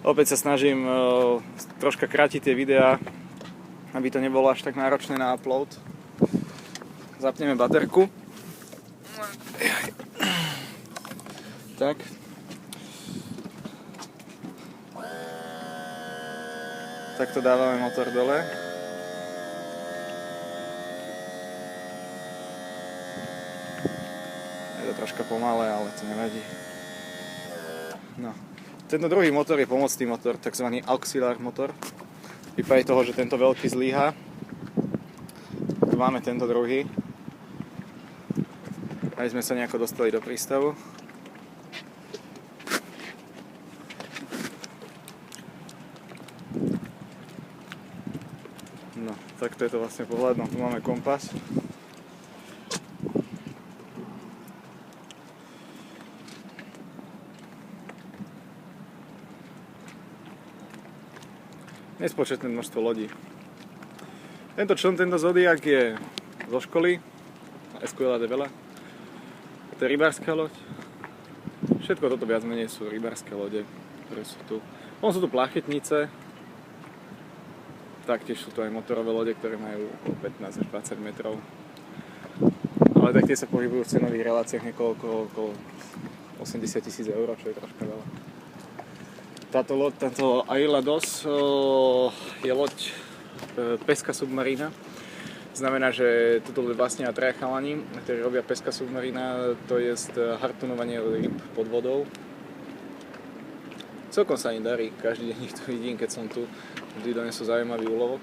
Opäť sa snažím troška krátiť tie videá, aby to nebolo až tak náročné na upload. Zapneme baterku. Tak. Takto dávame motor dole. Je to troška pomalé, ale to nevadí. No. Tento druhý motor je pomocný motor, tzv. Auxiliár motor. V prípade toho, že tento veľký zlyhá, tu máme tento druhý, aby sme sa nejako dostali do prístavu. No, takto je to vlastne pohľadom. Tu máme kompas. Nespočetné množstvo lodí. Tento čln, tento Zodiac je zo školy, Escuela de Vela. To je rybárska loď. Všetko toto viac menej sú rybárske lode, ktoré sú tu. Potom sú tu plachetnice. Taktiež sú tu aj motorové lode, ktoré majú okolo 15 až 20 metrov. Ale tak tie sa pohybujú v cenových reláciách okolo 80 000 eur, čo je troška veľa. Táto loď, táto Aila Dos je loď Pesca Submarina. Znamená, že tuto vlastne traja chalani, ktorí robia Pesca Submarina, to je hartunovanie ryb pod vodou. Celkom sa im darí, každý deň ich tu vidím, keď som tu, vždy donesú zaujímavý úlovok.